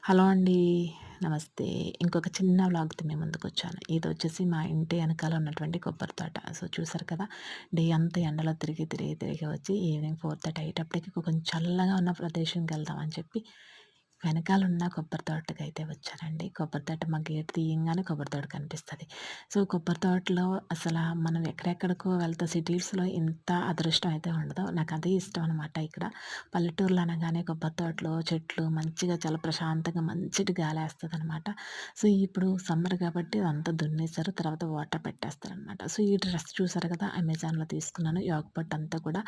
Hello అండి. నమస్తే. ఇంకొక చిన్న వ్లాగ్‌తో మీ ముందుకొచ్చాను. ఇదొచ్చేసి మా ఇంటి ఎనకాల ఉన్నటువంటి కొబ్బరి తోట. సో, చూసారు కదా! డే అంతా ఎండలో తిరిగి వచ్చి ఈవినింగ్ 4:30 అయ్యేటప్పటికి కొంచెం చల్లగా ఉన్న ప్రదేశంకెళ్దాం అని చెప్పి వెనకాలన్న కొబ్బరి తోటకైతే వచ్చానండి. కొబ్బరి తోట మా గేట్ తీయంగానే కొబ్బరి తోట కనిపిస్తది. సో, కొబ్బరి తోటలో మనం ఎక్కడెక్కడికో వెళ్తే సిటీస్‌లో ఇంత అదృష్టం అయితే ఉండదు. నాకదే ఇష్టం అనమాట ఇక్కడ. పల్లెటూర్లు అనగానే కొబ్బరి తోటలు, చెట్లు మంచిగా చాలా ప్రశాంతంగా మంచిటి గాలేస్తదనమాట. సో, ఇప్పుడు సమ్మర్ కాబట్టి అదంతా దున్నేసారు. తర్వాత వాటర్ పెట్టేస్తారనమాట. సో, ఈ డ్రెస్ చూసారు కదా! అమెజాన్‌లో తీసుకున్నాను. యోగ పట్టు అంతా కూడా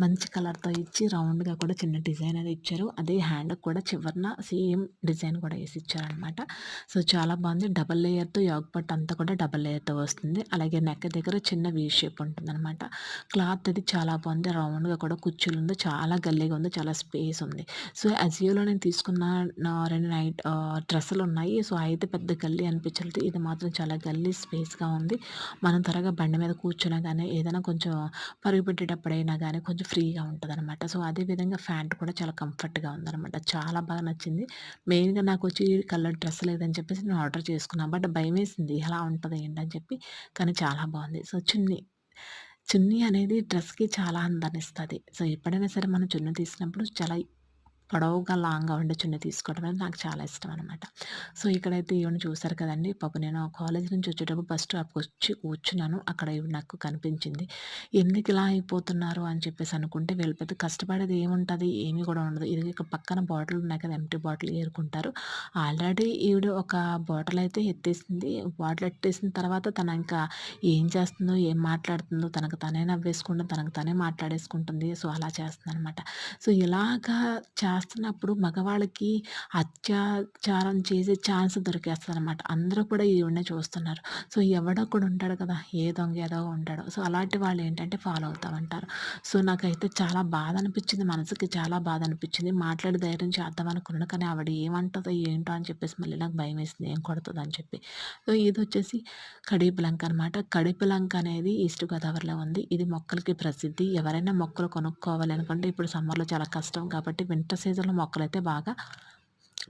మంచి కలర్‌తో ఇచ్చి రౌండ్‌గా కూడా చిన్న డిజైన్ అనేది ఇచ్చారు. అదే హ్యాండ్‌కి కూడా చివరన సేమ్ డిజైన్ కూడా ఏసిచ్చారనమాట. సో, చాలా బావుంది. డబుల్ లేయర్‌తో యోగ పట్టు అంతా కూడా డబుల్ లేయర్‌తో వస్తుంది. అలాగే నెక్ దగ్గర చిన్న వి షేప్ ఉంటుందనమాట. క్లాత్ అది చాలా బావుంది. రౌండ్‌గా కూడా కుచ్చులుంది. చాలా గల్లీగా ఉంది. చాలా స్పేస్ ఉంది. సో, అజియోలో నేను తీసుకున్న 2 డ్రెస్సులున్నాయి. సో, అయితే పెద్ద గల్లీ అనిపించలేదు. ఇది మాత్రం చాలా గల్లీ స్పేస్‌గా ఉంది. మనం త్వరగా బండి మీద కూర్చున్నా గానీ, ఏదైనా కొంచెం పరుగు పెట్టేటప్పుడైనా గానీ కొంచెం ఫ్రీగా ఉంటదనమాట. సో, అదే విధంగా ఫ్యాంట్ కూడా చాలా కంఫర్ట్‌గా ఉందనమాట. చాలా బాగా నచ్చింది. మెయిన్‌గా నాకొచ్చి కలర్ డ్రెస్ లేదని చెప్పేసి నేను ఆర్డర్ చేసుకున్నా. బట్ భయమేసింది ఎలా ఉంటదో ఏంటని చెప్పి. కానీ చాలా బావుంది. సో, చున్నీ అనేది డ్రెస్‌కి చాలా అందాన్నిస్తది. సో, ఎప్పుడైనా సరే మనం చున్నీ తీసినప్పుడు చాలా పొడవుగా లాంగ్‌గా ఉండే చున్నీ తీసుకోవడం అనేది నాకు చాలా ఇష్టం అనమాట. సో, ఇక్కడైతే ఈవిడని చూసారు కదండీ! పాపం నేను కాలేజీ నుంచి వచ్చేటప్పుడు బస్ స్టాప్‌కొచ్చి కూర్చున్నాను. అక్కడ ఈవిడ నాకు కనిపించింది. ఎందుకిలా అయిపోతున్నారు అని చెప్పేసి అనుకుంటే వీళ్ళు పెద్ద కష్టపడేది ఏముంటది? ఏమి కూడా ఉండదు. ఇది ఇక పక్కన బాటిల్ ఉన్నాయి కదా! Empty bottle ఏరుకుంటారు. ఆల్రెడీ ఈవిడ ఒక బాటిల్ అయితే ఎత్తేసింది. బాటిల్ ఎత్తేసిన తర్వాత తను ఇంకా ఏం చేస్తుందో, ఏం మాట్లాడుతుందో తనకు తనే నవ్వేసుకుంటుంది. తనకు తనే మాట్లాడేసుకుంటుంది. సో, అలా చేస్తుందనమాట. సో, ఇలాగా చేస్తున్నప్పుడు మగవాళ్ళకి అత్యాచారం చేసే ఛాన్స్ దొరికేస్తదనమాట. అందరూ కూడా ఈవిడనే చూస్తున్నారు. సో, ఎవడో ఒకడు ఉంటాడు కదా! ఏ దొంగ ఏదో ఉంటాడు. సో, అలాంటి వాళ్ళేంటంటే ఫాలో అవుతా ఉంటారు. సో, నాకైతే చాలా బాధ అనిపిచ్చింది. మనసుకి చాలా బాధ అనిపిచ్చింది. మాట్లాడి ధైర్యం చేద్దాం అనుకున్నాను. కానీ ఆవిడ ఏమంటదో ఏంటో అని చెప్పేసి మళ్ళీ నాకు భయమేసింది. ఏం కొడతదని చెప్పి. సో, ఇదొచ్చేసి కడియపులంక అనమాట. కడియపులంక అనేది ఈస్ట్ గోదావరిలో ఉంది. ఇది మొక్కలకి ప్రసిద్ధి. ఎవరైనా మొక్కలు కొనుక్కోవాలి అనుకుంటే ఇప్పుడు సమ్మర్‌లో చాలా కష్టం కాబట్టి వింటర్ సీజన్‌లో మొక్కలైతే బాగా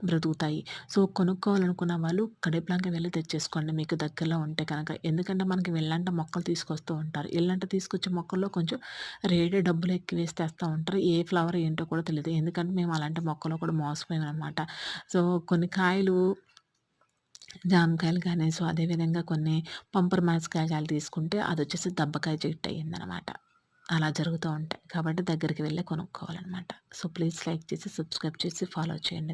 బ్రతుకుతాయి. సో, కొనుక్కోవాలనుకున్న వాళ్ళు కడియపులంక వెళ్లి తెచ్చేసుకోండి మీకు దగ్గరలో ఉంటే కనుక. ఎందుకంటే మనకి వెళ్ళంట మొక్కలు తీసుకొస్తూ ఉంటారు. ఇళ్ళంట తీసుకొచ్చే మొక్కల్లో కొంచెం రేటు డబ్బులు ఎక్కువేసి తెస్తా ఉంటారు. ఏ ఫ్లవర్ ఏంటో కూడా తెలీదు. ఎందుకంటే మేము అలాంటి మొక్కలో కూడా మోసపోయామనమాట. సో, కొన్ని కాయలు జామకాయలు కానీ, సో, అదే విధంగా కొన్ని పంపరమాసకాయలు తీసుకుంటే అదొచ్చేసి దబ్బకాయ చెట్టు అయ్యిందనమాట. అలా జరుగుతూ ఉంటాయి. కాబట్టి దగ్గరికి వెళ్ళే కొనుక్కోవాలనమాట. సో, ప్లీజ్ లైక్ చేసి, సబ్స్క్రైబ్ చేసి ఫాలో చేయండి.